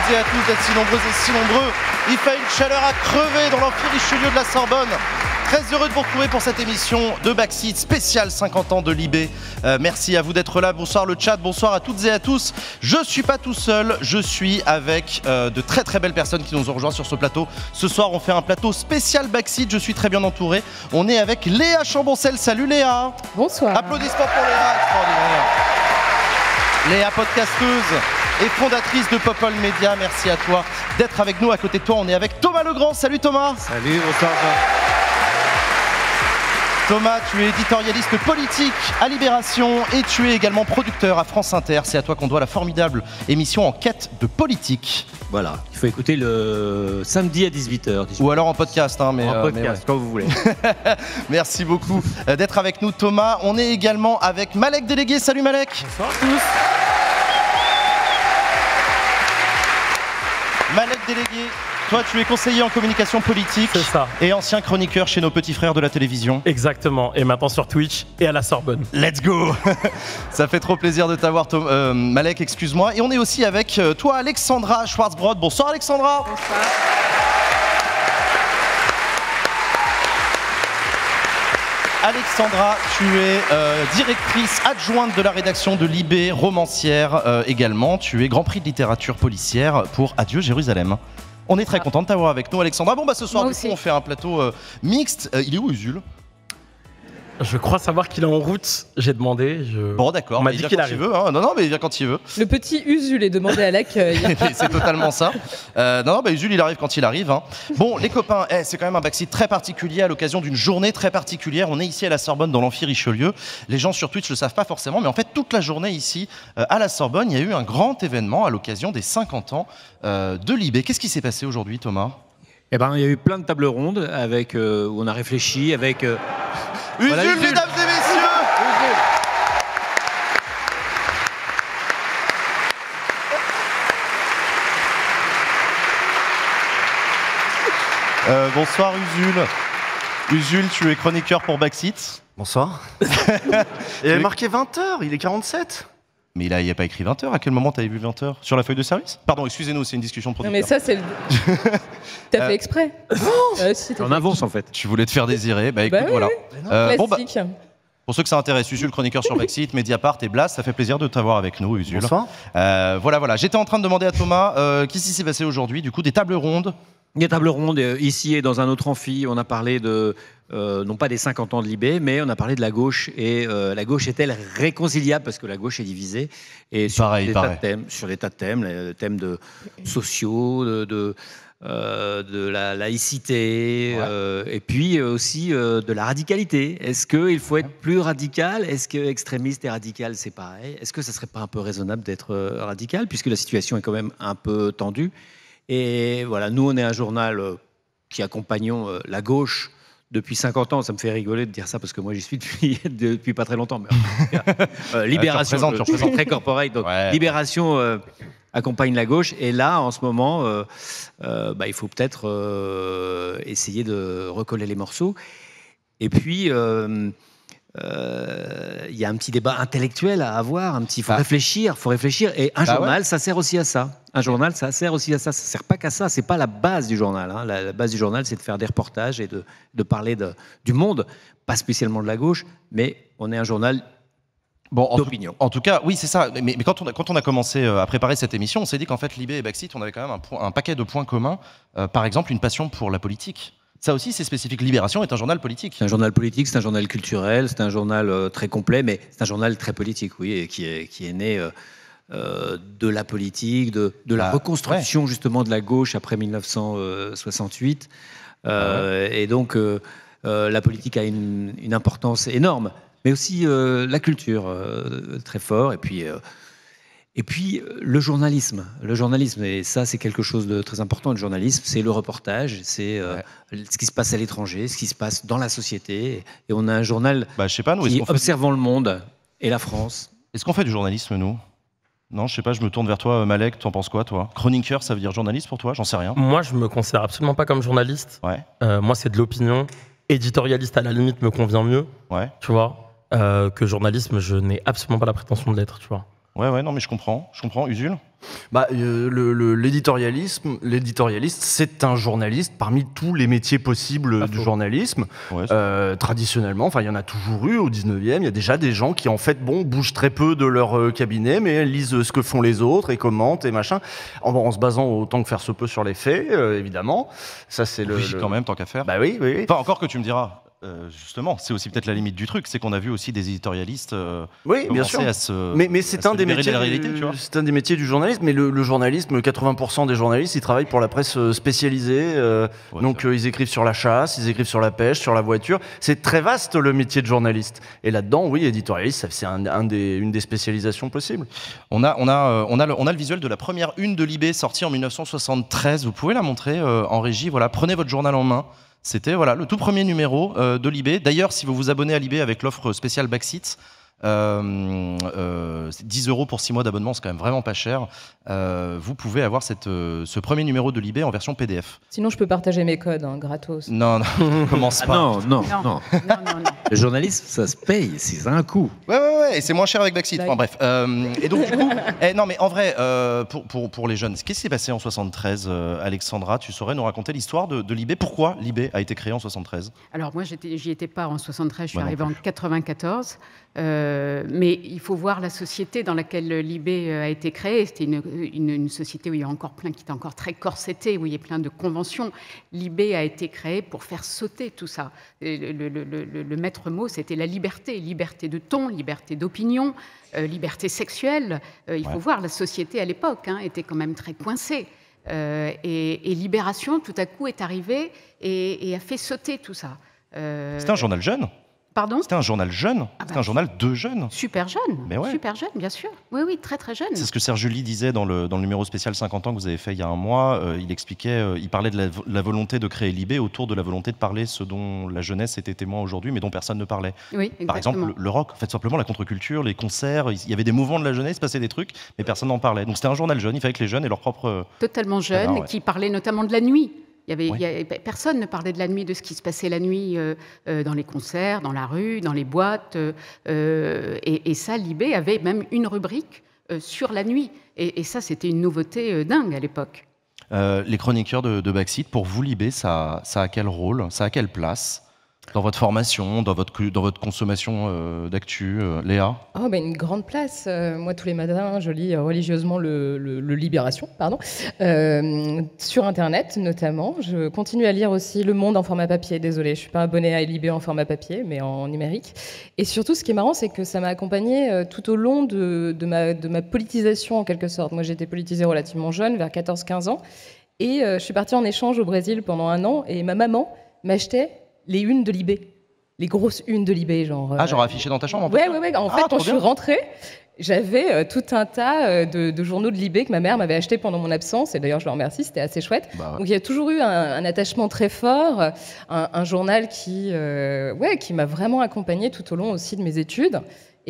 toutes et à tous d'être si nombreuses et si nombreux. Il fait une chaleur à crever dans l'amphi Richelieu de la Sorbonne. Très heureux de vous retrouver pour cette émission de Backseat spéciale 50 ans de Libé. Merci à vous d'être là. Bonsoir le chat, bonsoir à toutes et à tous. Je suis pas tout seul, je suis avec de très très belles personnes qui nous ont rejoints sur ce plateau. Ce soir, on fait un plateau spécial Backseat. Je suis très bien entouré. On est avec Léa Chamboncel. Salut Léa. Bonsoir. Applaudissements pour Léa, extraordinaire. Léa, podcasteuse et fondatrice de Popol Media. Merci à toi d'être avec nous. À côté de toi, on est avec Thomas Legrand. Salut Thomas. Salut, bonsoir. Thomas, tu es éditorialiste politique à Libération et tu es également producteur à France Inter. C'est à toi qu'on doit la formidable émission Enquête de politique. Voilà, il faut écouter le samedi à 18h. Ou alors en podcast. En podcast, quand vous voulez. Merci beaucoup d'être avec nous Thomas. On est également avec Malek Délégué. Salut Malek. Bonsoir à tous. Malek Délégué, toi tu es conseiller en communication politique. C'est ça. Et ancien chroniqueur chez nos petits frères de la télévision. Exactement, et maintenant sur Twitch et à la Sorbonne. Let's go. Ça fait trop plaisir de t'avoir Malek, excuse-moi. Et on est aussi avec toi Alexandra Schwarzbrod. Bonsoir Alexandra. Bonsoir. Alexandra, tu es directrice adjointe de la rédaction de Libé, romancière également. Tu es Grand Prix de littérature policière pour Adieu Jérusalem. On est très content de t'avoir avec nous, Alexandra. Bon, bah ce soir, Moi du coup, aussi. on fait un plateau mixte. Il est où, Usul? Je crois savoir qu'il est en route, j'ai demandé. Bon, d'accord. On m'a mais il dit vient qu'il quand arrive. il veut. Hein. Non, mais il vient quand il veut. Le petit Usul est demandé à l'accueil. C'est totalement ça. Non, bah, Usul, il arrive quand il arrive. Hein. Bon, les copains, c'est quand même un Backseat très particulier à l'occasion d'une journée très particulière. On est ici à la Sorbonne, dans l'amphi Richelieu. Les gens sur Twitch ne le savent pas forcément, mais en fait, toute la journée ici, à la Sorbonne, il y a eu un grand événement à l'occasion des 50 ans de Libé. Qu'est-ce qui s'est passé aujourd'hui, Thomas? Eh ben, il y a eu plein de tables rondes avec, où on a réfléchi avec... Usul, Voilà, Usul. mesdames et messieurs. Bonsoir Usul. Usul, tu es chroniqueur pour Backseat. Bonsoir. Il avait marqué 20h, il est 47. Mais il n'y a pas écrit 20h. À quel moment t'avais vu 20h? Sur la feuille de service? Pardon, excusez-nous, c'est une discussion de Non producteur. mais ça c'est le... T'as fait exprès. Si, t'as En fait avance, en fait. Tu voulais te faire désirer. Bah écoute, Bah oui, voilà. exprès. Bon, bah, Classique. pour ceux que ça intéresse, Usul, chroniqueur sur Backseat, Mediapart et Blast, ça fait plaisir de t'avoir avec nous, Usul. Bonsoir. Voilà. J'étais en train de demander à Thomas, qu'est-ce qui s'est passé aujourd'hui? Du coup, des tables rondes. Des tables rondes, ici et dans un autre amphi, on a parlé de... non pas des 50 ans de Libé, mais on a parlé de la gauche. Et la gauche est-elle réconciliable? Parce que la gauche est divisée. Et sur Pareil. sur des tas de thèmes, les thèmes sociaux, de la laïcité, et puis aussi de la radicalité. Est-ce qu'il faut être plus radical? Est-ce que extrémiste et radical, c'est pareil? Est-ce que ça serait pas un peu raisonnable d'être radical, puisque la situation est quand même un peu tendue? Et voilà, nous, on est un journal qui accompagnons la gauche depuis 50 ans. Ça me fait rigoler de dire ça parce que moi, j'y suis depuis pas très longtemps. Mais, Libération, tu représentes. très corporate. Donc, Ouais. Libération accompagne la gauche. Et là, en ce moment, il faut peut-être essayer de recoller les morceaux. Et puis... il y a un petit débat intellectuel à avoir, faut réfléchir, et un journal, ça sert aussi à ça. Un journal, ça sert aussi à ça. Ça sert pas qu'à ça. C'est pas la base du journal. Hein. La base du journal, c'est de faire des reportages et de parler du monde, pas spécialement de la gauche, mais on est un journal d'opinion. En tout cas, oui, c'est ça. Mais quand on a commencé à préparer cette émission, on s'est dit qu'en fait, Libé et Backseat, on avait quand même un paquet de points communs. Par exemple, une passion pour la politique. Ça aussi, c'est spécifique. Libération est un journal politique. C'est un journal politique, c'est un journal culturel, c'est un journal très complet, mais c'est un journal très politique, oui, et qui est né de la politique, de la reconstruction justement de la gauche après 1968. Et donc, la politique a une importance énorme, mais aussi la culture, très fort, et puis le journalisme, et ça c'est quelque chose de très important. Le journalisme, c'est le reportage, c'est ce qui se passe à l'étranger, ce qui se passe dans la société. Et on a un journal Je sais pas, nous, qui observant le monde et la France. Est-ce qu'on fait du journalisme, nous? Non, je sais pas, je me tourne vers toi, Malek, t'en penses quoi, toi? Chroniqueur, ça veut dire journaliste pour toi? J'en sais rien. Moi, je me considère absolument pas comme journaliste. Ouais. Moi, c'est de l'opinion. Éditorialiste, à la limite, me convient mieux. Ouais. Tu vois. Que journalisme, je n'ai absolument pas la prétention de l'être, tu vois. Ouais, non, mais je comprends. Usul? L'éditorialiste, c'est un journaliste parmi tous les métiers possibles du journalisme. Traditionnellement, il y en a toujours eu au 19e. Il y a déjà des gens qui, en fait, bougent très peu de leur cabinet, mais lisent ce que font les autres et commentent et machin, en se basant autant que faire se peut sur les faits, évidemment. Ça, c'est quand même, tant qu'à faire. Bah oui. Enfin, encore que tu me diras. Justement, c'est aussi peut-être la limite du truc, c'est qu'on a vu aussi des éditorialistes bien sûr. Mais c'est un des métiers du journalisme. Mais le journalisme, 80% des journalistes, ils travaillent pour la presse spécialisée. Donc ils écrivent sur la chasse, ils écrivent sur la pêche, sur la voiture. C'est très vaste le métier de journaliste. Et là-dedans, oui, éditorialiste, c'est une des spécialisations possibles. On a le visuel de la première une de Libé sortie en 1973. Vous pouvez la montrer en régie. Voilà, prenez votre journal en main. C'était le tout premier numéro de Libé. D'ailleurs, si vous vous abonnez à Libé avec l'offre spéciale Backseat, 10 € pour 6 mois d'abonnement, c'est quand même vraiment pas cher. Vous pouvez avoir ce premier numéro de Libé en version PDF. Sinon, je peux partager mes codes, gratos. Non, commence pas. Non. Le journalisme, ça se paye, c'est un coût. Ouais, et c'est moins cher avec Backseat. Enfin, bref. Et donc, du coup, non, mais en vrai, pour les jeunes, qu'est-ce qui s'est passé en 73, Alexandra? Tu saurais nous raconter l'histoire de Libé? Pourquoi Libé a été créé en 73? Alors, moi, j'y étais pas en 73, je suis arrivée en 94. Mais il faut voir la société dans laquelle Libé a été créée. C'était une société où il y a encore plein qui était encore très corsetée, où il y a plein de conventions. Libé a été créé pour faire sauter tout ça. Le maître mot, c'était la liberté. Liberté de ton, liberté d'opinion, liberté sexuelle. Il faut voir, la société à l'époque était quand même très coincée. Et Libération, tout à coup, est arrivée et a fait sauter tout ça. C'était un journal jeune. Pardon ? C'était un journal jeune. C'était un journal de jeunes. Super jeune. Mais ouais. Super jeune, bien sûr. Oui, très très jeune. C'est ce que Serge July disait dans le numéro spécial 50 ans que vous avez fait il y a un mois. Il expliquait, il parlait de la volonté de créer Libé autour de la volonté de parler ce dont la jeunesse était témoin aujourd'hui, mais dont personne ne parlait. Oui, exactement. Par exemple, le rock, en fait, simplement la contre-culture, les concerts. Il y avait des mouvements de la jeunesse, il se passait des trucs, mais personne n'en parlait. Donc c'était un journal jeune. Il fallait que les jeunes aient leur propre. Totalement jeune, qui parlait notamment de la nuit. Personne ne parlait de la nuit, de ce qui se passait la nuit dans les concerts, dans la rue, dans les boîtes. Et ça, Libé avait même une rubrique sur la nuit. Et ça, c'était une nouveauté dingue à l'époque. Les chroniqueurs de Backseat, pour vous, Libé, ça a quel rôle? Ça a quelle place dans votre formation, dans votre consommation d'actu, Léa? Une grande place. Moi, tous les matins, je lis religieusement le Libération, sur Internet notamment. Je continue à lire aussi Le Monde en format papier. Désolée, je ne suis pas abonnée à Libé en format papier, mais en numérique. Et surtout, ce qui est marrant, c'est que ça m'a accompagnée tout au long de ma politisation, en quelque sorte. Moi, j'ai été politisée relativement jeune, vers 14-15 ans. Et je suis partie en échange au Brésil pendant 1 an. Et ma maman m'achetait les unes de Libé, les grosses unes de Libé, genre affichées dans ta chambre. Ouais. En fait, quand je suis rentrée, j'avais tout un tas de journaux de Libé que ma mère m'avait achetés pendant mon absence, et d'ailleurs je le remercie, c'était assez chouette. Donc il y a toujours eu un attachement très fort, un journal qui m'a vraiment accompagnée tout au long aussi de mes études.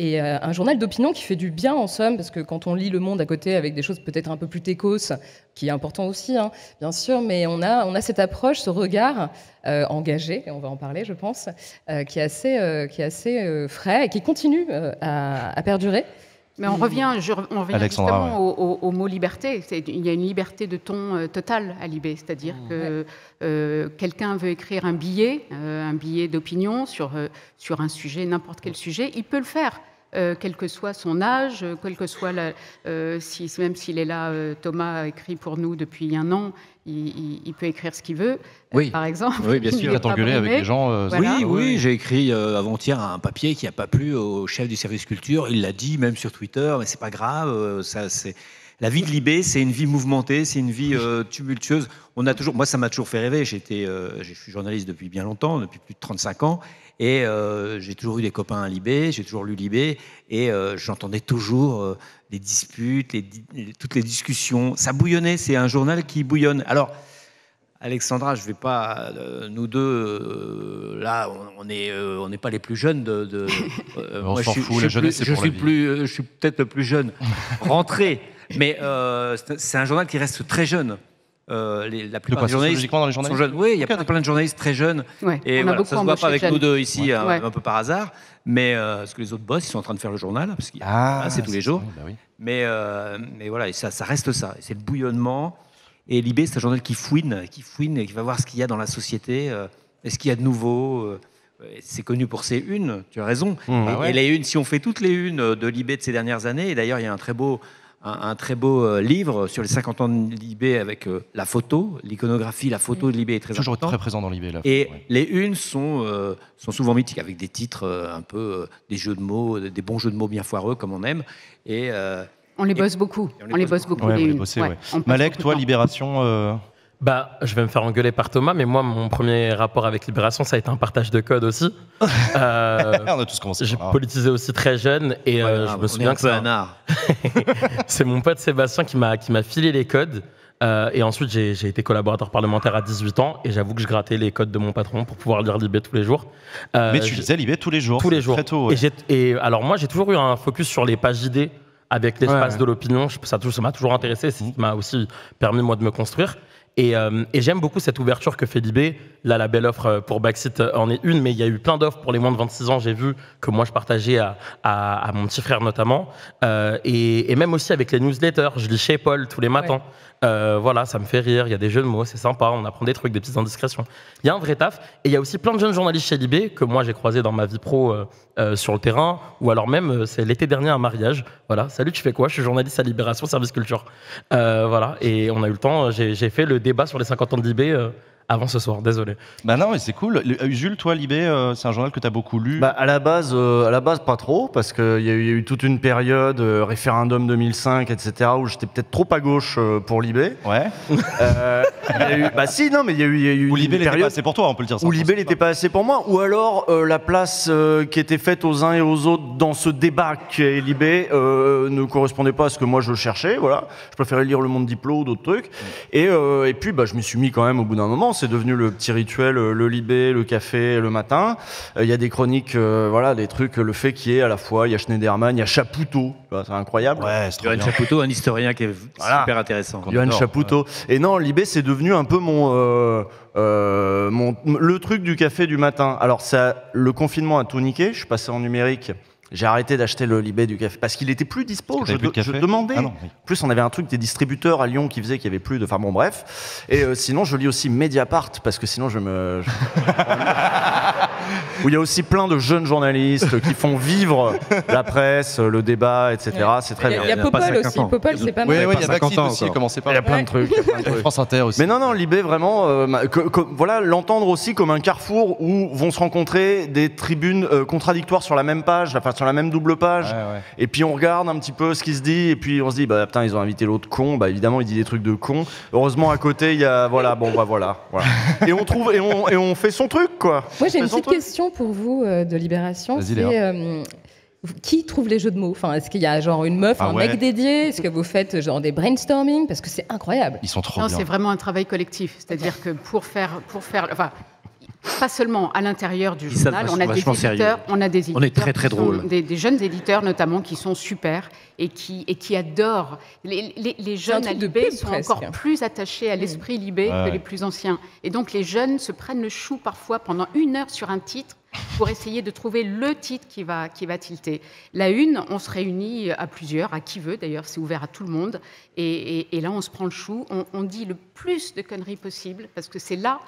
Et un journal d'opinion qui fait du bien, en somme, parce que quand on lit Le Monde à côté avec des choses peut-être un peu plus techos, qui est important aussi, bien sûr, mais on a cette approche, ce regard engagé, et on va en parler, je pense, qui est assez frais et qui continue à perdurer. Mais on revient justement au mot liberté. Il y a une liberté de ton totale à Libé, c'est-à-dire que quelqu'un veut écrire un billet d'opinion sur un sujet, n'importe quel sujet, il peut le faire. Quel que soit son âge, quel que soit même s'il est là, Thomas a écrit pour nous depuis 1 an, il peut écrire ce qu'il veut, par exemple. Oui, bien sûr. Il va t'engueuler avec les gens. Oui, j'ai écrit avant-hier un papier qui n'a pas plu au chef du service culture. Il l'a dit, même sur Twitter, mais c'est pas grave. La vie de Libé, c'est une vie mouvementée, c'est une vie tumultueuse. Moi, ça m'a toujours fait rêver. Je suis journaliste depuis bien longtemps, depuis plus de 35 ans. Et j'ai toujours eu des copains à Libé, j'ai toujours lu Libé, et j'entendais toujours les disputes, toutes les discussions. Ça bouillonnait, c'est un journal qui bouillonne. Alors, Alexandra, je ne vais pas... nous deux, là, on n'est pas les plus jeunes on s'en fout, la jeunesse, c'est pour la vie. Je suis peut-être le plus jeune rentré, mais c'est un journal qui reste très jeune. la plupart des journalistes dans les journalistes sont jeunes. Oui, il y a plein de journalistes très jeunes. Ouais, et voilà, ça se voit pas avec nous deux ici, un peu par hasard. Mais parce que les autres boss, ils sont en train de faire le journal, parce que c'est tous les jours. Bah oui. Mais voilà, et ça reste ça. C'est le bouillonnement. Et Libé, c'est un journal qui fouine, et qui va voir ce qu'il y a dans la société, et ce qu'il y a de nouveau. C'est connu pour ses unes, tu as raison. Et les unes, si on fait toutes les unes de Libé de ces dernières années, et d'ailleurs, il y a un très beau livre sur les 50 ans de Libé avec la photo, l'iconographie, la photo de Libé est très toujours importante. très présent dans Libé. Et les unes sont souvent mythiques, avec des titres un peu des jeux de mots, des bons jeux de mots bien foireux comme on aime. Et on les bosse beaucoup. On les bosse beaucoup. Les unes. Malek, toi, Libération. Je vais me faire engueuler par Thomas, mais moi, mon premier rapport avec Libération, ça a été un partage de code aussi. On a tous commencé. J'ai politisé aussi très jeune et je me souviens que c'est mon pote Sébastien qui m'a filé les codes. Et ensuite, j'ai été collaborateur parlementaire à 18 ans et j'avoue que je grattais les codes de mon patron pour pouvoir lire Libé tous les jours. Mais tu lisais Libé tous les jours. Tous les jours. Très tôt. Ouais. Et alors moi, j'ai toujours eu un focus sur les pages idées avec l'espace de l'opinion. Ça m'a toujours intéressé. Ça m'a aussi permis moi de me construire. Et j'aime beaucoup cette ouverture que fait Libé. Là, la belle offre pour Backseat en est une, mais il y a eu plein d'offres pour les moins de 26 ans. J'ai vu que moi, je partageais à mon petit frère notamment. Et même aussi avec les newsletters. Je lis chez Paul tous les matins. Voilà, ça me fait rire. Il y a des jeux de mots, c'est sympa. On apprend des trucs, des petites indiscrétions. Il y a un vrai taf. Et il y a aussi plein de jeunes journalistes chez Libé que moi, j'ai croisés dans ma vie pro sur le terrain. Ou alors même, c'est l'été dernier, un mariage. Voilà, salut, tu fais quoi? Je suis journaliste à Libération, Service Culture. Voilà, et on a eu le temps. J'ai fait le débat sur les 50 ans de Libé avant ce soir, désolé. Bah non, mais c'est cool. Jules, toi, Libé, c'est un journal que tu as beaucoup lu. À la base, pas trop, parce qu'il y a eu toute une période, référendum 2005, etc., où j'étais peut-être trop à gauche pour Libé. Ouais. Il y a eu, mais il y a eu où Libé n'était période pas assez pour toi, on peut le dire. Où Libé n'était pas assez pour moi, ou alors la place qui était faite aux uns et aux autres dans ce débat qui est Libé ne correspondait pas à ce que moi je cherchais. Voilà, je préférais lire Le Monde Diplo ou d'autres trucs. Et puis, je m'y suis mis quand même au bout d'un moment. C'est devenu le petit rituel, le Libé, le café le matin. Il y a des chroniques, des trucs, le fait qu'il y ait à la fois, il y a Schneiderman, il y a Chapoutot, c'est incroyable. Ouais, c'est Yoann Chapoutot, un historien qui est super intéressant. Yoann Chapoutot. Et non, Libé, c'est devenu un peu le truc du café du matin. Alors, le confinement a tout niqué, je suis passé en numérique. J'ai arrêté d'acheter le Libé du café parce qu'il était plus dispo. Je demandais. En plus, on avait un truc des distributeurs à Lyon qui faisait qu'il y avait plus de. Enfin bon, bref. Et sinon, je lis aussi Mediapart parce que sinon, où il y a aussi plein de jeunes journalistes qui font vivre la presse, le débat, etc. C'est très bien. Il y a Popol aussi. Popol, c'est pas mal. Oui, il y a Backseat aussi. Commencez par. Il y a plein de trucs. France Inter aussi. Mais non, Libé, vraiment, voilà, l'entendre aussi comme un carrefour où vont se rencontrer des tribunes contradictoires sur la même page, enfin sur la même double page. Ouais. Et puis on regarde un petit peu ce qui se dit, et puis on se dit, putain, ils ont invité l'autre con. Évidemment, il dit des trucs de con. Heureusement, à côté, il y a, voilà. Et on trouve, et on fait son truc, quoi. Moi, j'ai une petite question pour vous de Libération. C'est qui trouve les jeux de mots? Enfin, est-ce qu'il y a genre une meuf, un mec dédié? Est-ce que vous faites genre des brainstorming? Parce que c'est incroyable. Ils sont trop bien. Non, c'est vraiment un travail collectif. C'est-à-dire que pour faire, enfin, pas seulement à l'intérieur du journal, on a des éditeurs, on est très très drôle. Des jeunes éditeurs notamment qui sont super et qui adorent. Les jeunes à Libé sont encore plus attachés à l'esprit Libé que les plus anciens. Et donc les jeunes se prennent le chou parfois pendant 1 heure sur un titre pour essayer de trouver le titre qui va tilter. La une, on se réunit à plusieurs, à qui veut d'ailleurs, c'est ouvert à tout le monde. Et là, on se prend le chou, on dit le plus de conneries possible parce que c'est là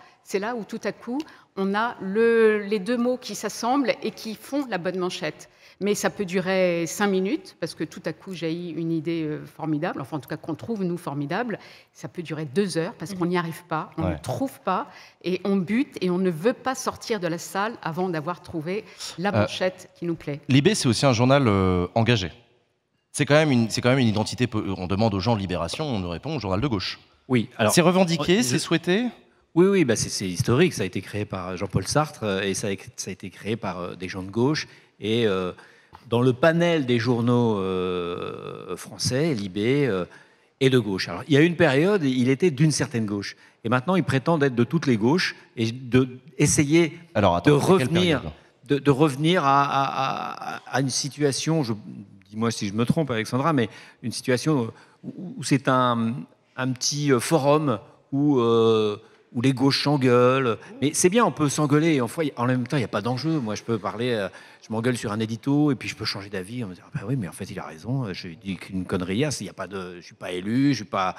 où tout à coup, on a les deux mots qui s'assemblent et qui font la bonne manchette. Mais ça peut durer 5 minutes, parce que tout à coup jaillit une idée formidable, enfin en tout cas qu'on trouve nous formidable. Ça peut durer 2 heures, parce qu'on n'y arrive pas, on ne trouve pas, et on bute, et on ne veut pas sortir de la salle avant d'avoir trouvé la manchette qui nous plaît. Libé, c'est aussi un journal engagé. C'est quand même une identité. On demande aux gens Libération, on nous répond journal de gauche. Oui. Alors, c'est revendiqué, c'est souhaité. Oui, c'est historique. Ça a été créé par Jean-Paul Sartre et ça a été créé par des gens de gauche. Et dans le panel des journaux français, Libé est de gauche. Alors, il y a une période, il était d'une certaine gauche. Et maintenant, il prétend être de toutes les gauches et d'essayer de revenir à une situation, dis-moi si je me trompe Alexandra, mais une situation où c'est un petit forum où les gauches s'engueulent. Mais c'est bien, on peut s'engueuler. En même temps, il n'y a pas d'enjeu. Moi, je peux parler, je m'engueule sur un édito et puis je peux changer d'avis. On me dit, ah ben oui, mais en fait, il a raison. Je dis qu'une connerie hier, je ne suis pas élu, je suis pas...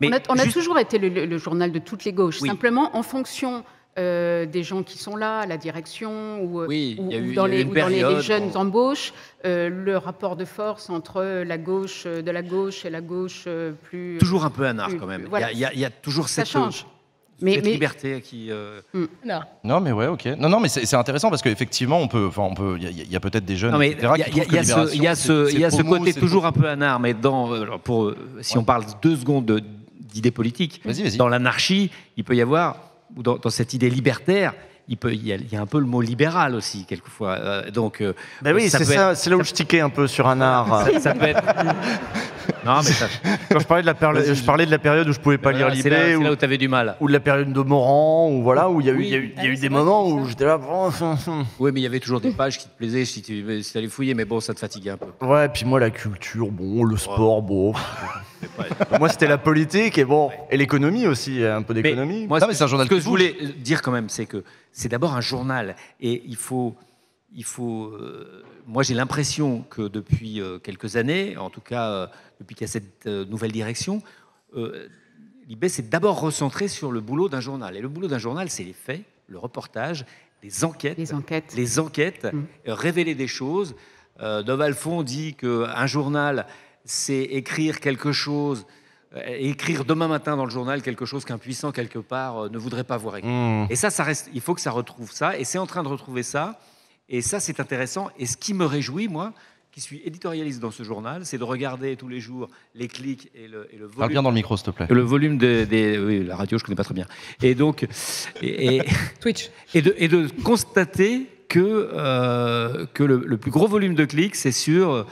Mais on a toujours été le journal de toutes les gauches. Oui. Simplement, en fonction des gens qui sont là, la direction, ou dans les jeunes embauches, le rapport de force entre la gauche de la gauche et la gauche plus... Toujours un peu anard, quand même. Voilà. Il y a toujours cette... Ça change. Cette liberté qui... Non, mais ouais, ok. Non, mais c'est intéressant parce qu'effectivement, il y a peut-être des jeunes, etc. Il y a ce côté toujours un peu anard, mais si on parle 2 secondes d'idées politiques, dans l'anarchie, il peut y avoir, ou dans cette idée libertaire, il y a un peu le mot libéral aussi, quelquefois. Oui, c'est là où je tiquais un peu sur anard. Ça peut être... Non, mais quand je parlais de la période où je pouvais pas lire Libé, c'est là où tu avais du mal. Ou de la période de Morand, où il y a eu des moments où j'étais là. Oui, mais il y avait toujours des pages qui te plaisaient si tu allais fouiller, mais bon, ça te fatiguait un peu. Ouais, puis moi la culture, le sport, moi c'était la politique et l'économie aussi, un peu d'économie. Moi, c'est un journal. Ce que je voulais dire quand même, c'est que c'est d'abord un journal et il faut moi, j'ai l'impression que depuis quelques années, en tout cas depuis qu'il y a cette nouvelle direction, Libé s'est d'abord recentré sur le boulot d'un journal. Et le boulot d'un journal, c'est les faits, le reportage, les enquêtes, révéler des choses. Novalfont dit qu'un journal, c'est écrire quelque chose, écrire demain matin dans le journal quelque chose qu'un puissant quelque part ne voudrait pas voir écrire. Et ça reste. Il faut que ça retrouve ça, et c'est en train de retrouver ça. Et ça, c'est intéressant. Et ce qui me réjouit, moi, qui suis éditorialiste dans ce journal, c'est de regarder tous les jours les clics et le volume. Parle bien dans le micro, s'il te plaît. Le volume oui, la radio, je connais pas très bien. Et donc, Twitch. Et de constater que le plus gros volume de clics, c'est sur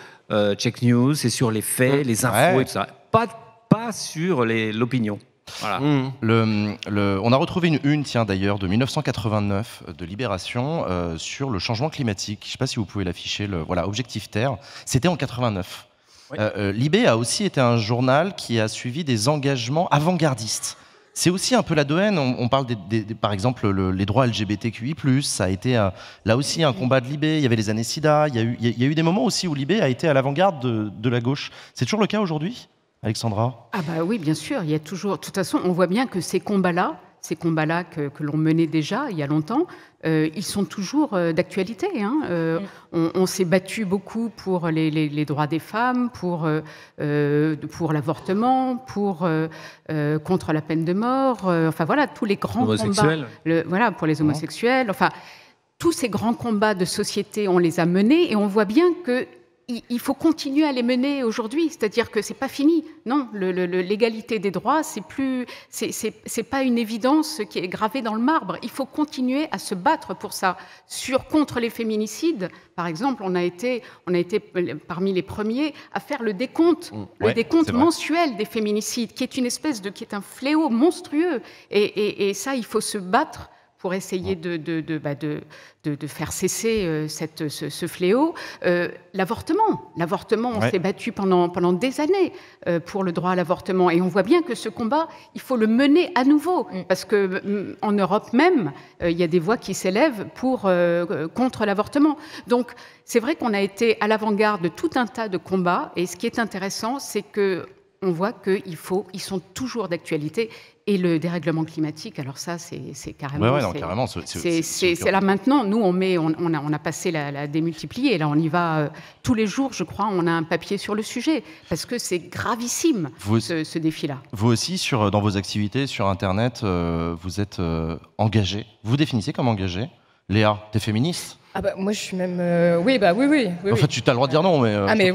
Check News, c'est sur les faits, les infos et tout ça. Pas sur l'opinion. Voilà. On a retrouvé une une, d'ailleurs, de 1989 de Libération sur le changement climatique. Je ne sais pas si vous pouvez l'afficher. Objectif Terre. C'était en 89. Oui. Libé a aussi été un journal qui a suivi des engagements avant-gardistes. C'est aussi un peu l'ADN. On parle par exemple les droits LGBTQI+. Ça a été là aussi un combat de Libé. Il y avait les années SIDA. Il y a eu des moments aussi où Libé a été à l'avant-garde de la gauche. C'est toujours le cas aujourd'hui ? Alexandra ? Ah bah oui, bien sûr. Il y a toujours. De toute façon, on voit bien que ces combats-là que l'on menait déjà il y a longtemps, ils sont toujours d'actualité. On s'est battu beaucoup pour les droits des femmes, pour l'avortement, contre la peine de mort. Tous les grands combats. Pour les homosexuels. Tous ces grands combats de société, on les a menés et on voit bien que il faut continuer à les mener aujourd'hui, c'est-à-dire que c'est pas fini. Non, l'égalité des droits, c'est pas une évidence qui est gravée dans le marbre. Il faut continuer à se battre pour ça. Contre les féminicides, par exemple, on a été parmi les premiers à faire le décompte mensuel des féminicides, qui est un fléau monstrueux. Et ça, il faut se battre pour essayer de faire cesser ce fléau. L'avortement, on s'est battu pendant des années pour le droit à l'avortement. Et on voit bien que ce combat, il faut le mener à nouveau. Parce qu'en Europe même, il y a des voix qui s'élèvent contre l'avortement. Donc, c'est vrai qu'on a été à l'avant-garde de tout un tas de combats. Et ce qui est intéressant, c'est qu'on voit qu'ils sont toujours d'actualité. Et le dérèglement climatique, alors ça, c'est carrément... carrément. C'est là maintenant. Nous, on a passé la démultiplier. Là, on y va tous les jours, je crois. On a un papier sur le sujet. Parce que c'est gravissime, ce défi-là. Vous aussi, dans vos activités sur Internet, vous êtes engagé. Vous définissez comme engagé. Léa, t'es féministe ? Moi, je suis même... Oui. En fait, tu as le droit de dire non, mais mais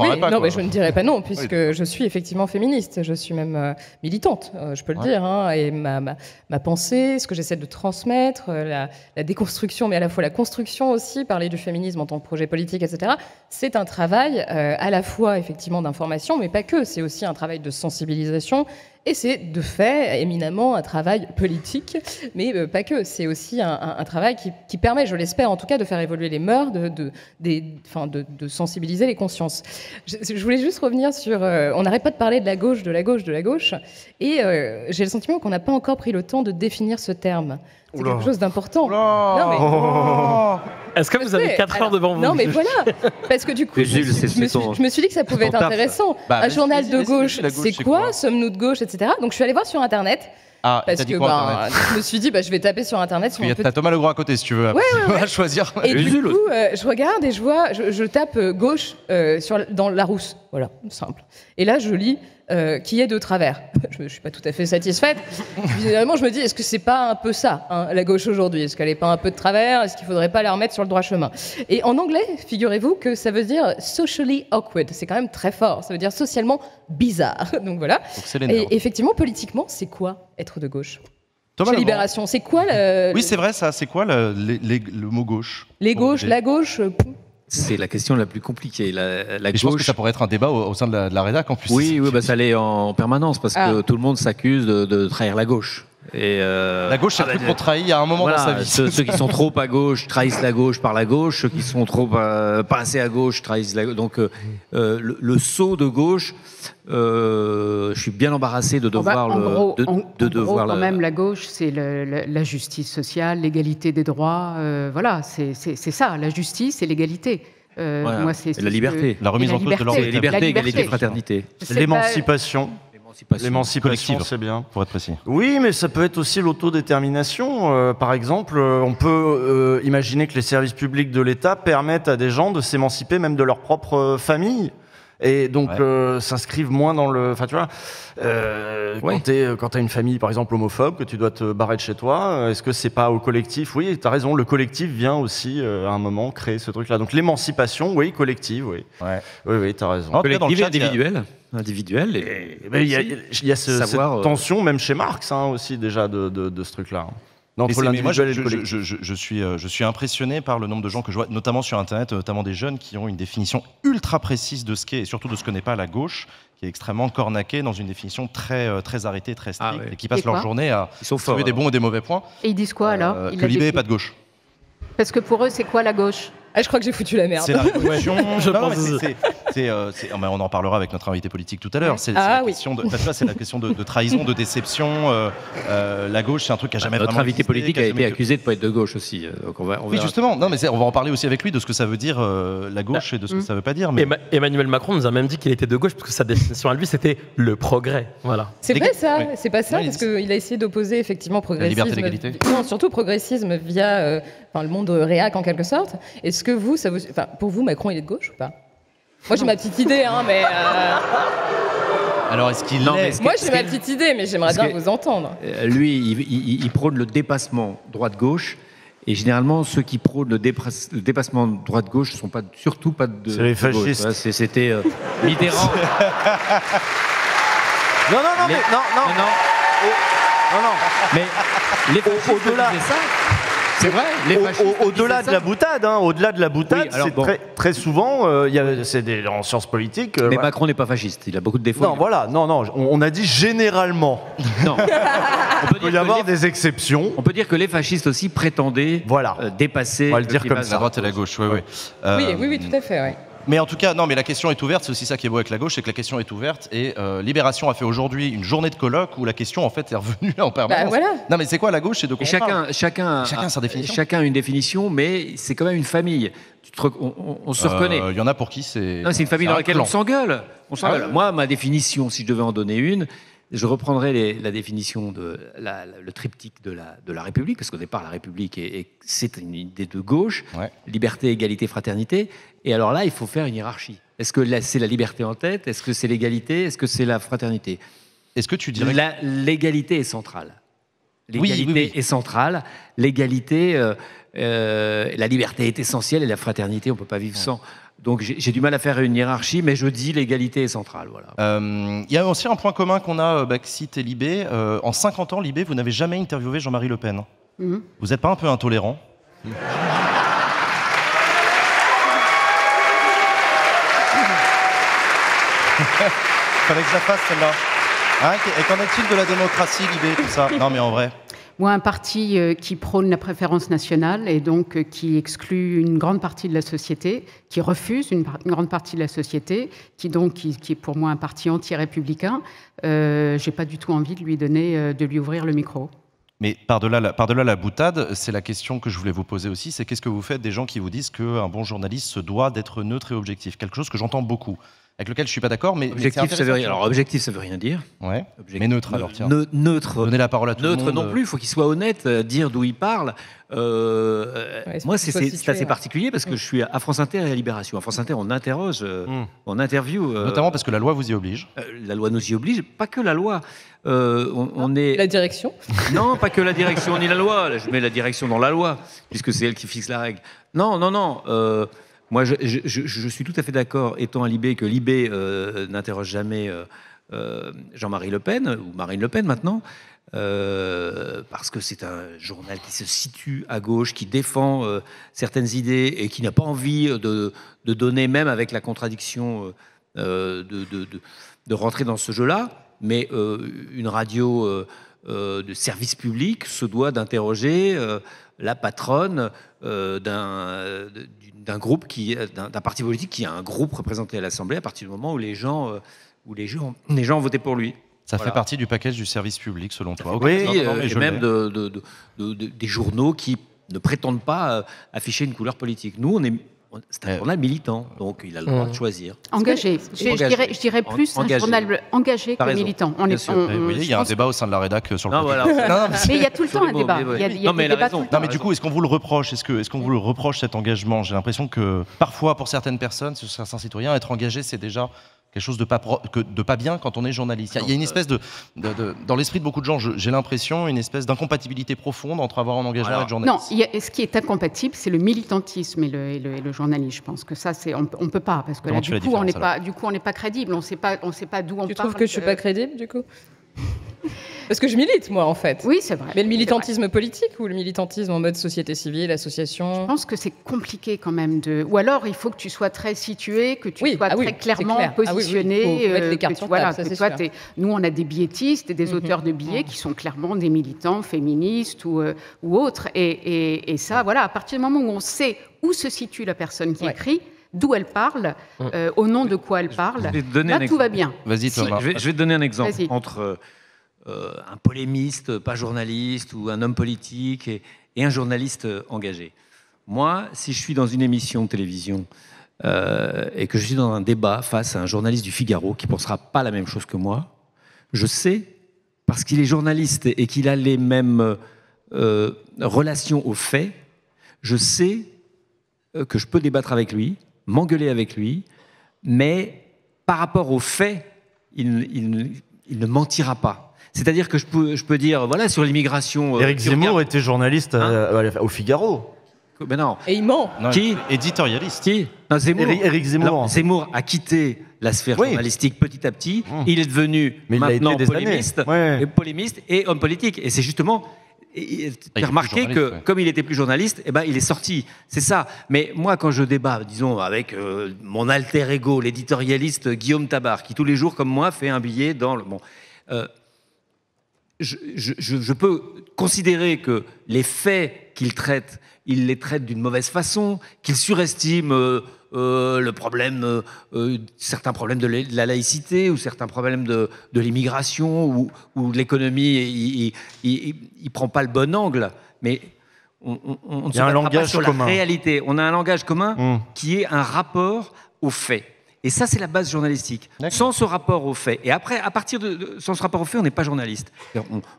je ne dirais pas non, puisque je suis effectivement féministe. Je suis même militante, je peux le dire. Et ma pensée, ce que j'essaie de transmettre, la déconstruction, mais à la fois la construction aussi, parler du féminisme en tant que projet politique, etc., c'est un travail à la fois, effectivement, d'information, mais pas que. C'est aussi un travail de sensibilisation Et c'est de fait éminemment un travail politique, mais pas que. C'est aussi un travail qui permet, je l'espère en tout cas, de faire évoluer les mœurs, de sensibiliser les consciences. Je voulais juste revenir sur... on n'arrête pas de parler de la gauche, de la gauche, de la gauche, et j'ai le sentiment qu'on n'a pas encore pris le temps de définir ce terme. C'est quelque chose d'important. Non, mais... Est-ce que vous avez 4 heures devant vous? Non, mais voilà. Parce que du coup, je me suis dit que ça pouvait être intéressant. Un journal de gauche, c'est quoi? Sommes-nous de gauche, etc. Donc je suis allée voir sur Internet. Parce que je me suis dit, je vais taper sur Internet. Il y a Thomas Legrand à côté, si tu veux. Ouais. Choisir. Et du coup, je regarde et je vois, je tape gauche dans Larousse. Voilà, simple. Et là, je lis qui est de travers. Je ne suis pas tout à fait satisfaite. Finalement, je me dis, est-ce que c'est pas un peu ça, la gauche aujourd'hui? Est-ce qu'elle n'est pas un peu de travers? Est-ce qu'il ne faudrait pas la remettre sur le droit chemin? Et en anglais, figurez-vous que ça veut dire socially awkward. C'est quand même très fort. Ça veut dire socialement bizarre. Donc voilà. Donc, et effectivement, politiquement, c'est quoi être de gauche? Thomas Chez Libération, c'est quoi Oui, c'est vrai ça. C'est quoi le mot gauche? Les gauches, la gauche. C'est la question la plus compliquée. La gauche... Je pense que ça pourrait être un débat au sein de la rédac en plus. Oui, ça l'est en permanence parce que tout le monde s'accuse de trahir la gauche. Et la gauche, c'est plus qu'on trahit à un moment dans sa vie. Ceux qui sont trop à gauche trahissent la gauche par la gauche. Ceux qui sont trop pas assez à gauche trahissent la gauche. Donc le saut de gauche, je suis bien embarrassé de devoir quand même, la gauche, c'est la justice sociale, l'égalité des droits. Voilà, c'est ça, la justice et l'égalité. Moi, c'est la liberté. La remise en cause de l'ordre. Liberté, égalité, fraternité. L'émancipation. L'émancipation, c'est bien. Pour être précis. Oui, mais ça peut être aussi l'autodétermination. Par exemple, on peut imaginer que les services publics de l'État permettent à des gens de s'émanciper même de leur propre famille. Et donc s'inscrivent moins dans le... Enfin, tu vois, quand t'as une famille, par exemple, homophobe, que tu dois te barrer de chez toi, est-ce que c'est pas au collectif? Oui, t'as raison, le collectif vient aussi, à un moment, créer ce truc-là. Donc l'émancipation, oui, collective, oui. Oui, t'as raison. Collective et individuelle. Il y a cette tension, même chez Marx, aussi, déjà, de ce truc-là. Moi, je suis impressionné par le nombre de gens que je vois, notamment sur Internet, notamment des jeunes qui ont une définition ultra précise de ce qu'est, et surtout de ce que n'est pas la gauche, qui est extrêmement cornaquée dans une définition très, très arrêtée, très stricte, et qui passent leur journée à trouver des bons et des mauvais points. Et ils disent quoi alors? Que l'IB n'est pas de gauche. Parce que pour eux, c'est quoi la gauche? Je crois que j'ai foutu la merde. C'est la révolution. On en parlera avec notre invité politique tout à l'heure. C'est la question de trahison, de déception. La gauche, c'est un truc qui a jamais vraiment. Notre invité politique a été accusé de pas être de gauche aussi. Donc oui, justement. Non, mais on va en parler aussi avec lui de ce que ça veut dire la gauche et de ce que ça veut pas dire. Mais... Emmanuel Macron nous a même dit qu'il était de gauche parce que sa définition à lui, c'était le progrès. Voilà. C'est vrai ça. C'est pas ça parce qu'il a essayé d'opposer effectivement progressisme. La liberté, l'égalité. Non, surtout progressisme via le monde réac en quelque sorte. Est-ce que vous, pour vous, Macron, il est de gauche ou pas? Moi, j'ai ma petite idée, mais... Alors, est-ce qu'il l'est? Moi, j'ai ma petite idée, mais j'aimerais bien vous entendre. Lui, il prône le dépassement droite-gauche, et généralement, ceux qui prônent le dépassement droite-gauche ne sont surtout pas de C'est les fascistes. C'était Mitterrand. Non. Mais les fascistes disaient ça. C'est vrai. Au-delà de la boutade, c'est très souvent, c'est en sciences politiques. Mais Macron n'est pas fasciste. Il a beaucoup de défauts. Non. On a dit généralement. Non. Il peut y avoir des exceptions. On peut dire que les fascistes aussi prétendaient dépasser. On va le dire comme ça. La droite et la gauche. Oui, tout à fait. Ouais. Mais en tout cas, mais la question est ouverte. C'est aussi ça qui est beau avec la gauche, c'est que la question est ouverte. Et Libération a fait aujourd'hui une journée de colloque où la question en fait est revenue en permanence. Voilà. Non, mais c'est quoi la gauche? C'est de quoi chacun sa définition. Chacun a une définition, mais c'est quand même une famille. On se reconnaît. Il y en a pour qui c'est. Non, c'est une famille dans laquelle on s'engueule. Moi, ma définition, si je devais en donner une, je reprendrais la définition de le triptyque de la République, parce qu'au départ, la République, c'est une idée de gauche, liberté, égalité, fraternité. Et alors là, il faut faire une hiérarchie. Est-ce que c'est la liberté en tête? Est-ce que c'est l'égalité? Est-ce que c'est la fraternité? Est-ce que tu dirais l'égalité est centrale. L'égalité est centrale. L'égalité, la liberté est essentielle et la fraternité, on ne peut pas vivre sans. Donc j'ai du mal à faire une hiérarchie, mais je dis l'égalité est centrale. Voilà. Il y a aussi un point commun qu'on a, Baxit et Libé. En 50 ans, Libé, vous n'avez jamais interviewé Jean-Marie Le Pen. Vous n'êtes pas un peu intolérant? Fallait que je la fasse celle-là. Hein, et qu'en est-il de la démocratie, Libé, tout ça? Non, mais en vrai. Moi, un parti qui prône la préférence nationale et donc qui exclut une grande partie de la société, qui refuse une grande partie de la société, qui est pour moi un parti anti-républicain, j'ai pas du tout envie de lui ouvrir le micro. Mais par-delà la boutade, c'est la question que je voulais vous poser aussi, c'est qu'est-ce que vous faites des gens qui vous disent qu'un bon journaliste se doit d'être neutre et objectif? Quelque chose que j'entends beaucoup, avec lequel je ne suis pas d'accord, mais objectif, ça veut rien. Alors objectif, ça veut rien dire. Ouais. Mais neutre, alors tiens. Neutre. Donner la parole à tout le monde. Neutre non plus. Il faut qu'il soit honnête, dire d'où il parle. Moi, c'est assez particulier parce que je suis à France Inter et à Libération. À France Inter, on interroge, on interview. Notamment parce que la loi vous y oblige. La loi nous y oblige. Pas que la loi. On est... La direction? Non, pas que la direction ni la loi. Là, je mets la direction dans la loi puisque c'est elle qui fixe la règle. Non. Moi, je suis tout à fait d'accord, étant à Libé, que Libé n'interroge jamais Jean-Marie Le Pen, ou Marine Le Pen maintenant, parce que c'est un journal qui se situe à gauche, qui défend certaines idées et qui n'a pas envie de donner, même avec la contradiction, de rentrer dans ce jeu-là. Mais une radio de service public se doit d'interroger la patronne d'un groupe d'un parti politique qui a un groupe représenté à l'Assemblée à partir du moment où les gens ont voté pour lui. Ça fait partie du package du service public, selon toi? Oui, et même des journaux qui ne prétendent pas afficher une couleur politique. Nous, c'est un journal militant, donc il a le droit de choisir. Engagé. Je dirais plus un journal engagé que militant. Il y a un débat au sein de la rédac sur le Mais il y a tout le temps un débat. Il y a des débats tout le temps. Non, mais du coup, est-ce qu'on vous le reproche? Est-ce qu'on vous le reproche, cet engagement? J'ai l'impression que parfois, pour certaines personnes, certains citoyens, être engagé, c'est déjà quelque chose de pas bien quand on est journaliste. Il y a une espèce dans l'esprit de beaucoup de gens, j'ai l'impression, une espèce d'incompatibilité profonde entre avoir un engagement et être journaliste. Non, ce qui est incompatible, c'est le militantisme et le journalisme. Je pense que ça, on peut pas, parce que là, du coup, on n'est pas crédible. On sait pas d'où on parle. Tu trouves que je suis pas crédible, du coup? Parce que je milite, moi, en fait. Oui, c'est vrai. Mais le militantisme politique ou le militantisme en mode société civile, association? Je pense que c'est compliqué quand même Ou alors, il faut que tu sois très situé, que tu sois très clairement positionné. Il faut mettre les cartes sur table, ça, c'est sûr. Nous, on a des billettistes et des auteurs de billets qui sont clairement des militants féministes ou autres. Et ça, voilà, à partir du moment où on sait où se situe la personne qui écrit, d'où elle parle, au nom de quoi elle parle, là, tout va bien. Vas-y, Thomas. Je vais te donner un exemple entre un polémiste, pas journaliste, ou un homme politique et un journaliste engagé. Moi, si je suis dans une émission de télévision et que je suis dans un débat face à un journaliste du Figaro qui ne pensera pas la même chose que moi, je sais, parce qu'il est journaliste et qu'il a les mêmes relations aux faits, je sais que je peux débattre avec lui, m'engueuler avec lui, mais par rapport aux faits, il ne mentira pas. C'est-à-dire que je peux dire, voilà, sur l'immigration... Éric Zemmour était journaliste au Figaro. Mais non. Et il ment. Qui? Éditorialiste. Qui? Non, Zemmour. Éric Zemmour. Alors, Zemmour a quitté la sphère journalistique petit à petit. Il est devenu maintenant polémiste et homme politique. Et c'est justement... Tu as remarqué que, comme il était plus journaliste, il est sorti. C'est ça. Mais moi, quand je débat, disons, avec mon alter ego, l'éditorialiste Guillaume Tabar, qui tous les jours, comme moi, fait un billet dans le... Bon, je peux considérer que les faits qu'il traite, il les traite d'une mauvaise façon, qu'il surestime le problème, certains problèmes de la laïcité ou certains problèmes de l'immigration ou de l'économie, il prend pas le bon angle, mais on ne se battra pas sur la réalité. On a un langage commun qui est un rapport aux faits. Et ça, c'est la base journalistique. Sans ce rapport aux faits. Et après, sans ce rapport aux faits, on n'est pas journaliste.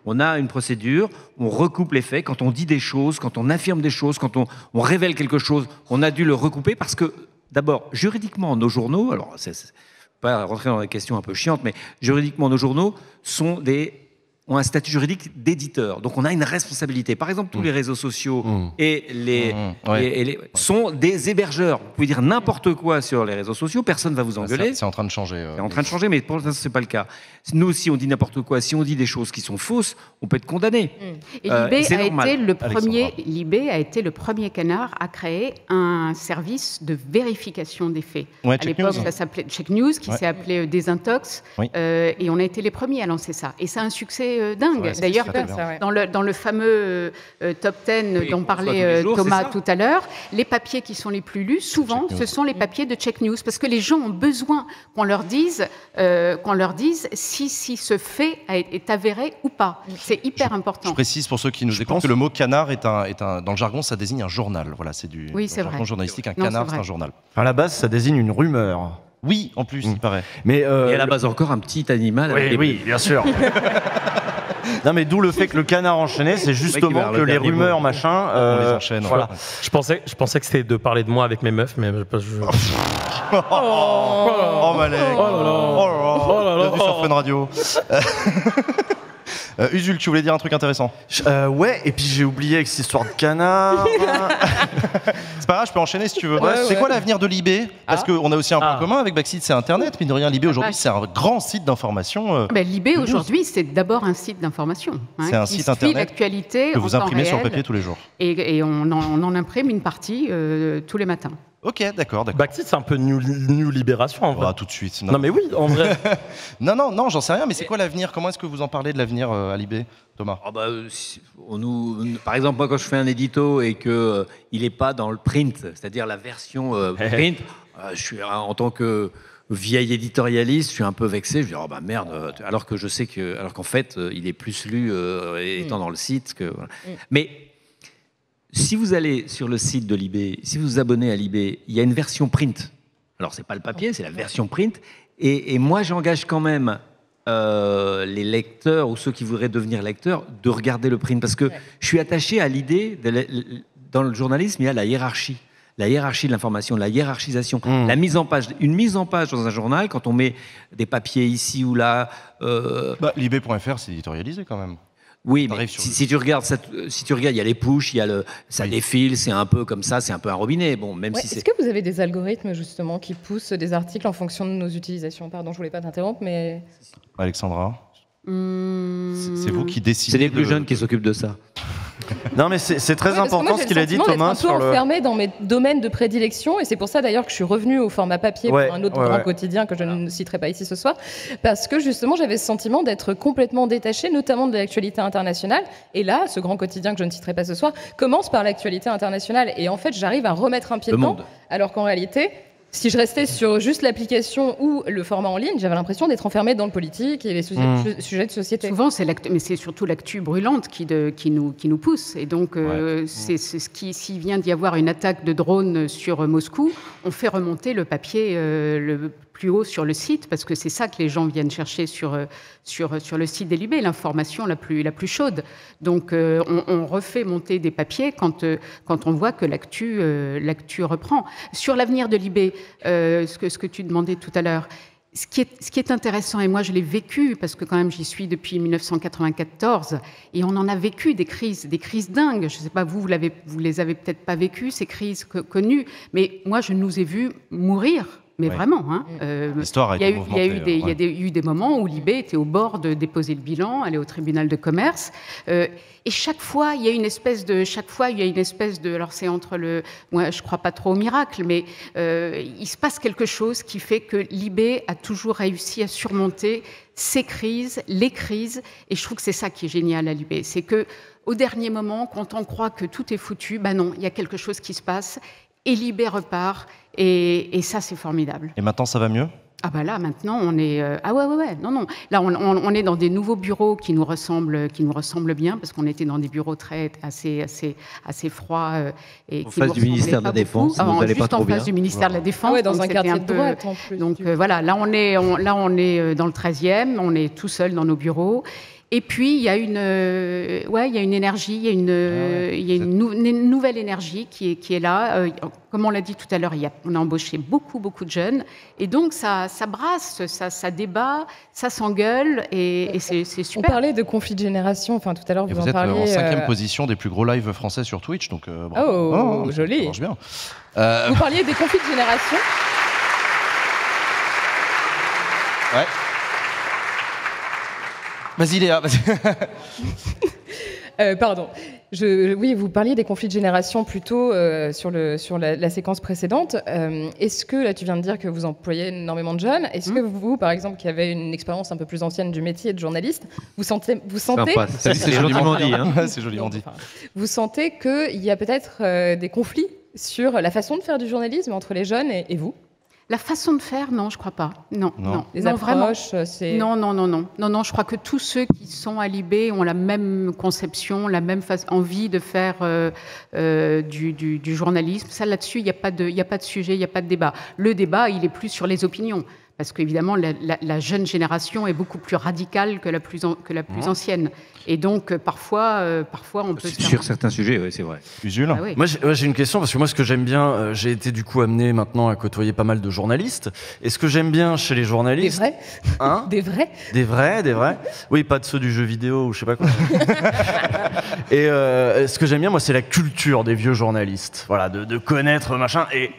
On a une procédure, on recoupe les faits. Quand on dit des choses, quand on affirme des choses, quand on révèle quelque chose, on a dû le recouper parce que, d'abord, juridiquement, nos journaux, alors, c'est pas rentrer dans des questions un peu chiantes, mais juridiquement, nos journaux sont des ont un statut juridique d'éditeur. Donc on a une responsabilité. Par exemple, tous les réseaux sociaux et sont des hébergeurs. Vous pouvez dire n'importe quoi sur les réseaux sociaux, personne ne va vous engueuler. C'est en train de changer. C'est en train de changer, mais pour l'instant, ce n'est pas le cas. Nous, si on dit n'importe quoi, si on dit des choses qui sont fausses, on peut être condamné. Et Libé a été le premier canard à créer un service de vérification des faits. Ouais, à l'époque, ça s'appelait Check News, qui s'est appelé Désintox, et on a été les premiers à lancer ça. Et c'est un succès dingue. Ouais, d'ailleurs, dans le fameux top 10 dont parlait Thomas tout à l'heure, les papiers qui sont les plus lus, souvent, ce sont les papiers de Check News, parce que les gens ont besoin qu'on leur dise si ce fait est avéré ou pas. C'est hyper important. Je précise pour ceux qui nous écoutent que le mot canard est dans le jargon, ça désigne un journal. Voilà, c'est du jargon journalistique. Un canard, c'est un journal. À la base, ça désigne une rumeur. Oui, en plus, il paraît. Mais et à la base encore un petit animal. Oui, bien sûr. Non, mais d'où le fait que le canard enchaîné, c'est justement que les rumeurs, machin, on les enchaîne. Voilà. Je pensais que c'était de parler de moi avec mes meufs, mais Oh Malek. Bienvenue sur Fun Radio. Usul, tu voulais dire un truc intéressant? Ouais, et puis j'ai oublié avec cette histoire de canard. C'est pas grave, je peux enchaîner si tu veux. C'est quoi l'avenir de Libé? Parce qu'on a aussi un point commun avec Backseat, c'est Internet. Mine de rien, Libé aujourd'hui, c'est un grand site d'information. Libé aujourd'hui, c'est d'abord un site d'information. C'est un site Internet l'actualité que vous imprimez sur papier tous les jours. Et on en imprime une partie tous les matins. Ok, d'accord. Backseat, c'est un peu New Libération, en vrai. Tout de suite. Non, mais oui, en vrai. non, j'en sais rien, mais c'est quoi l'avenir? Comment est-ce que vous en parlez de l'avenir à Libé, Thomas? Par exemple, moi, quand je fais un édito et qu'il n'est pas dans le print, c'est-à-dire la version print, je suis en tant que vieil éditorialiste, je suis un peu vexé. Je dis merde, alors que je sais qu'en fait, il est plus lu étant dans le site que. Voilà. Mais si vous allez sur le site de Libé, si vous vous abonnez à Libé, il y a une version print. Alors, c'est pas le papier, c'est la version print. Et moi, j'engage quand même les lecteurs ou ceux qui voudraient devenir lecteurs de regarder le print. Parce que je suis attaché à l'idée, dans le journalisme, il y a la hiérarchie. La hiérarchie de l'information, la hiérarchisation, la mise en page. Une mise en page dans un journal, quand on met des papiers ici ou là... Libé.fr, c'est éditorialisé quand même. Oui, mais si tu regardes, il y a les push, ça défile, c'est un peu comme ça, c'est un peu un robinet. Bon, même si est-ce que vous avez des algorithmes justement qui poussent des articles en fonction de nos utilisations? Pardon, je voulais pas t'interrompre, mais Alexandra, c'est vous qui décidez. C'est les plus jeunes qui s'occupent de ça. Non, mais c'est très important ce qu'il a dit, Thomas. Je suis un peu enfermée dans mes domaines de prédilection, et c'est pour ça d'ailleurs que je suis revenue au format papier pour un autre grand quotidien que je ne citerai pas ici ce soir, parce que justement j'avais ce sentiment d'être complètement détachée, notamment de l'actualité internationale. Et là, ce grand quotidien que je ne citerai pas ce soir commence par l'actualité internationale, et en fait j'arrive à remettre un pied dedans, alors qu'en réalité, si je restais sur juste l'application ou le format en ligne, j'avais l'impression d'être enfermée dans le politique et les sujets de société. Souvent, mais c'est surtout l'actu brûlante qui nous pousse. Et donc, c'est ce qui, s'il vient d'y avoir une attaque de drone sur Moscou, on fait remonter le papier le plus haut sur le site, parce que c'est ça que les gens viennent chercher sur le site des Libé, l'information la plus chaude. Donc, on refait monter des papiers quand on voit que l'actu reprend. Sur l'avenir de Libé, ce que tu demandais tout à l'heure, ce qui est intéressant, et moi je l'ai vécu, parce que quand même j'y suis depuis 1994, et on en a vécu des crises dingues. Je ne sais pas, vous les avez peut-être pas vécues, ces crises connues, mais moi je nous ai vus mourir. Mais vraiment, l'histoire a été mouvementée. Il y a eu des moments où Libé était au bord de déposer le bilan, aller au tribunal de commerce, et chaque fois il y a une espèce de, alors c'est moi je crois pas trop au miracle, mais il se passe quelque chose qui fait que Libé a toujours réussi à surmonter ces crises, les crises, et je trouve que c'est ça qui est génial à Libé, c'est que au dernier moment, quand on croit que tout est foutu, non, il y a quelque chose qui se passe. Et Libé repart, et ça c'est formidable. Et maintenant ça va mieux? Là maintenant on est non, là on est dans des nouveaux bureaux qui nous ressemblent bien, parce qu'on était dans des bureaux assez froids et en face du ministère de la Défense. Juste en face du ministère de la Défense, dans un quartier de droite en plus. Donc voilà, là on est dans le 13e, on est tout seul dans nos bureaux. Et puis, il y a une énergie, il y a une nouvelle énergie qui est là. Comme on l'a dit tout à l'heure, on a embauché beaucoup de jeunes. Et donc, ça brasse, ça débat, ça s'engueule, et c'est super. On parlait de conflit de génération, enfin, tout à l'heure, vous en parliez. Vous êtes en 5e position des plus gros lives français sur Twitch, donc... joli. Ça marche bien. Vous parliez des conflits de génération. Ouais. Vas-y Léa, vas-y. Pardon. Oui, vous parliez des conflits de génération plutôt sur la séquence précédente. Est-ce que, là tu viens de dire que vous employez énormément de jeunes, est-ce que vous, par exemple, qui avez une expérience un peu plus ancienne du métier de journaliste, vous sentez c'est joliment dit. C'est joliment dit. Vous sentez qu'il y a peut-être des conflits sur la façon de faire du journalisme entre les jeunes et vous? La façon de faire, non, je crois pas. Non. Les approches, c'est... Non, je crois que tous ceux qui sont à l'IB ont la même conception, la même envie de faire du journalisme. Ça, là-dessus, il n'y a pas de sujet, il n'y a pas de débat. Le débat, il est plus sur les opinions. Parce qu'évidemment, la jeune génération est beaucoup plus radicale que la plus ancienne. Et donc, parfois, on peut... Sur certains sujets, oui, c'est vrai. Usul. Ah oui. Moi, j'ai une question, parce que moi, ce que j'aime bien, j'ai été du coup amené maintenant à côtoyer pas mal de journalistes. Et ce que j'aime bien chez les journalistes... Des vrais Des vrais Des vrais. Oui, pas de ceux du jeu vidéo ou je sais pas quoi. Et ce que j'aime bien, moi, c'est la culture des vieux journalistes. Voilà, de connaître machin. Et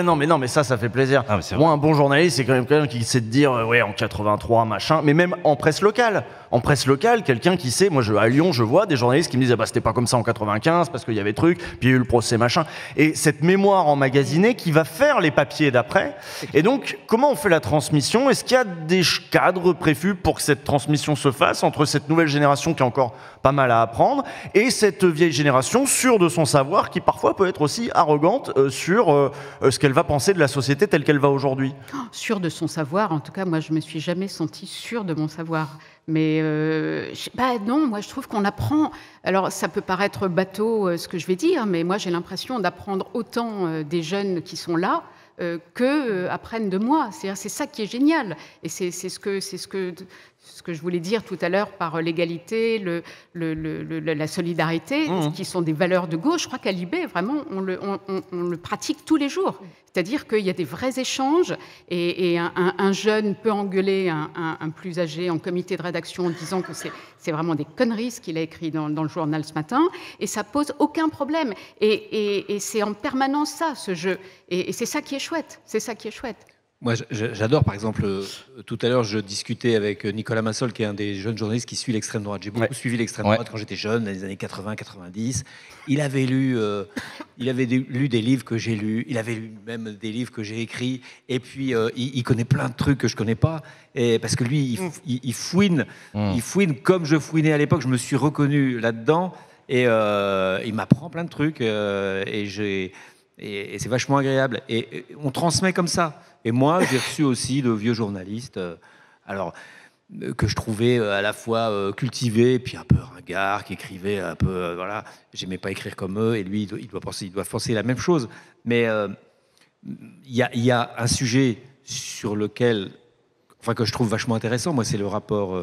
non, mais ça fait plaisir. Moi, un bon journaliste, c'est quand même quelqu'un qui sait te dire, en 83, machin. Mais même en presse locale. En presse locale, quelqu'un qui sait, moi à Lyon, je vois des journalistes qui me disent c'était pas comme ça en 95 parce qu'il y avait truc, puis il y a eu le procès machin. Et cette mémoire emmagasinée qui va faire les papiers d'après. Et donc, comment on fait la transmission? Est-ce qu'il y a des cadres prévus pour que cette transmission se fasse entre cette nouvelle génération qui a encore pas mal à apprendre et cette vieille génération sûre de son savoir qui parfois peut être aussi arrogante sur ce qu'elle va penser de la société telle qu'elle va aujourd'hui? Sûre de son savoir, en tout cas, moi je me suis jamais sentie sûre de mon savoir. Mais non, moi je trouve qu'on apprend. Alors ça peut paraître bateau ce que je vais dire, mais moi j'ai l'impression d'apprendre autant des jeunes qui sont là que apprennent de moi. C'est ça qui est génial. Et c'est ce que je voulais dire tout à l'heure par l'égalité, la solidarité, qui sont des valeurs de gauche. Je crois qu'à l'IB, vraiment, on le pratique tous les jours. C'est-à-dire qu'il y a des vrais échanges et un jeune peut engueuler un plus âgé en comité de rédaction en disant que c'est vraiment des conneries ce qu'il a écrit dans le journal ce matin et ça pose aucun problème. Et c'est en permanence ça, ce jeu. Et c'est ça qui est chouette. C'est ça qui est chouette. Moi, j'adore, par exemple, tout à l'heure, je discutais avec Nicolas Massol, qui est un des jeunes journalistes qui suit l'extrême droite. J'ai beaucoup suivi l'extrême droite quand j'étais jeune, dans les années 80-90. Il avait lu des livres que j'ai lus, il avait lu même des livres que j'ai écrits, et puis il connaît plein de trucs que je connais pas, et parce que lui, il fouine comme je fouinais à l'époque. Je me suis reconnu là-dedans, et il m'apprend plein de trucs, et c'est vachement agréable. Et on transmet comme ça. Et moi, j'ai reçu aussi de vieux journalistes, que je trouvais à la fois cultivés, puis un peu ringards, qui écrivaient un peu, voilà. J'aimais pas écrire comme eux, et lui, il doit penser la même chose. Mais il y a un sujet sur lequel, que je trouve vachement intéressant. Moi, c'est le rapport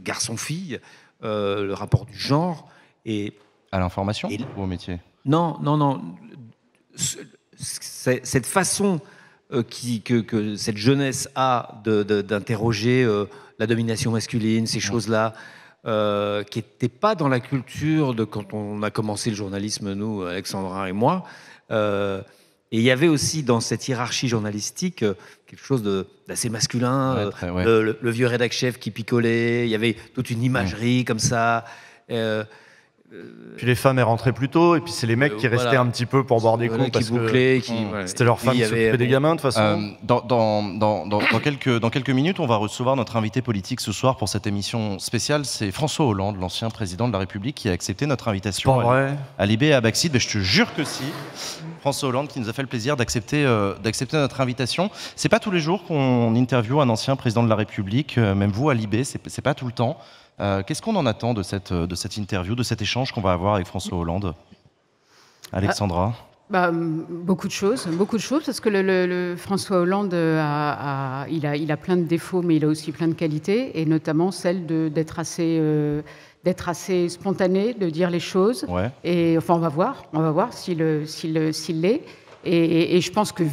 garçon-fille, le rapport du genre et à l'information ou au métier. Non. Cette façon que cette jeunesse a d'interroger la domination masculine, ces choses-là, qui n'étaient pas dans la culture de quand on a commencé le journalisme, nous, Alexandra et moi. Et il y avait aussi dans cette hiérarchie journalistique quelque chose d'assez masculin, le vieux rédac-chef qui picolait, il y avait toute une imagerie comme ça. Puis les femmes, elles rentraient plus tôt, et puis c'est les mecs qui restaient un petit peu pour boire des coups, parce que c'était leur femme qui s'occupait des gamins, de toute façon. Dans quelques minutes, on va recevoir notre invité politique ce soir pour cette émission spéciale. C'est François Hollande, l'ancien président de la République, qui a accepté notre invitation à l'IB et à Backseat. Je te jure que si. François Hollande qui nous a fait le plaisir d'accepter notre invitation. C'est pas tous les jours qu'on interviewe un ancien président de la République, même vous à l'IB, c'est pas tout le temps. Qu'est-ce qu'on en attend de cette interview, de cet échange qu'on va avoir avec François Hollande? Alexandra? Beaucoup de choses, parce que François Hollande il a plein de défauts, mais il a aussi plein de qualités, et notamment celle d'être assez spontané, de dire les choses. Ouais. Et enfin, on va voir s'il l'est. Et je pense que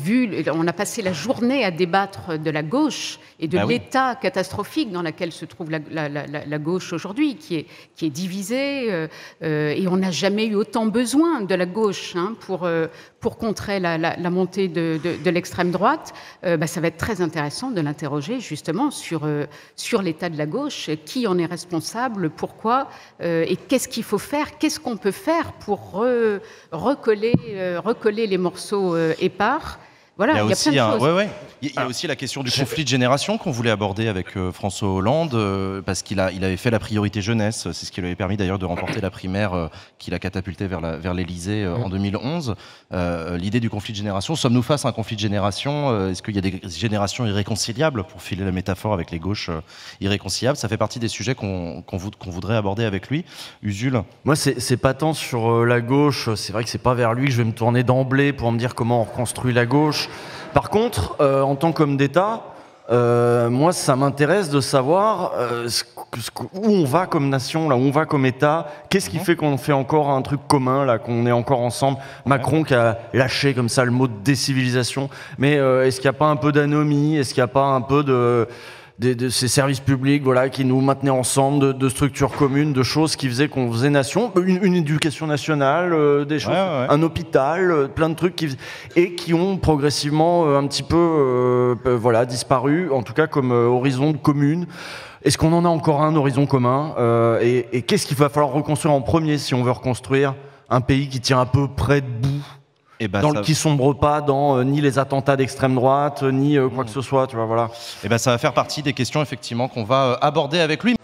on a passé la journée à débattre de la gauche et de l'état catastrophique dans lequel se trouve la gauche aujourd'hui, qui est divisée, et on n'a jamais eu autant besoin de la gauche pour contrer la montée de l'extrême droite. Ça va être très intéressant de l'interroger justement sur l'état de la gauche, qui en est responsable, pourquoi, et qu'est-ce qu'il faut faire, qu'est-ce qu'on peut faire pour recoller les morceaux épars. Voilà, il y a plein de choses. Il y a aussi la question du conflit de génération qu'on voulait aborder avec François Hollande, parce qu'il avait fait la priorité jeunesse. C'est ce qui lui avait permis d'ailleurs de remporter la primaire qu'il a catapulté vers l'Élysée en 2011. L'idée du conflit de génération, sommes-nous face à un conflit de génération? Est-ce qu'il y a des générations irréconciliables, pour filer la métaphore avec les gauches irréconciliables? Ça fait partie des sujets qu'on voudrait aborder avec lui. Usul? Moi, c'est pas tant sur la gauche, c'est vrai que c'est pas vers lui que je vais me tourner d'emblée pour me dire comment on reconstruit la gauche. Par contre, en tant qu'homme d'État, moi, ça m'intéresse de savoir où on va comme nation, là, où on va comme État. Qu'est-ce qui fait qu'on fait encore un truc commun, là, qu'on est encore ensemble? Macron qui a lâché comme ça le mot de décivilisation. Mais est-ce qu'il n'y a pas un peu d'anomie? Est-ce qu'il n'y a pas un peu de ces services publics, voilà, qui nous maintenaient ensemble, de structures communes, de choses qui faisaient qu'on faisait nation, une éducation nationale, des choses, un hôpital, plein de trucs et qui ont progressivement un petit peu disparu, en tout cas comme horizon de commune. Est-ce qu'on en a encore un horizon commun, et qu'est-ce qu'il va falloir reconstruire en premier si on veut reconstruire un pays qui tient à peu près debout? Qui sombre pas dans ni les attentats d'extrême droite, ni quoi que ce soit, tu vois, voilà. Ça va faire partie des questions effectivement qu'on va aborder avec lui.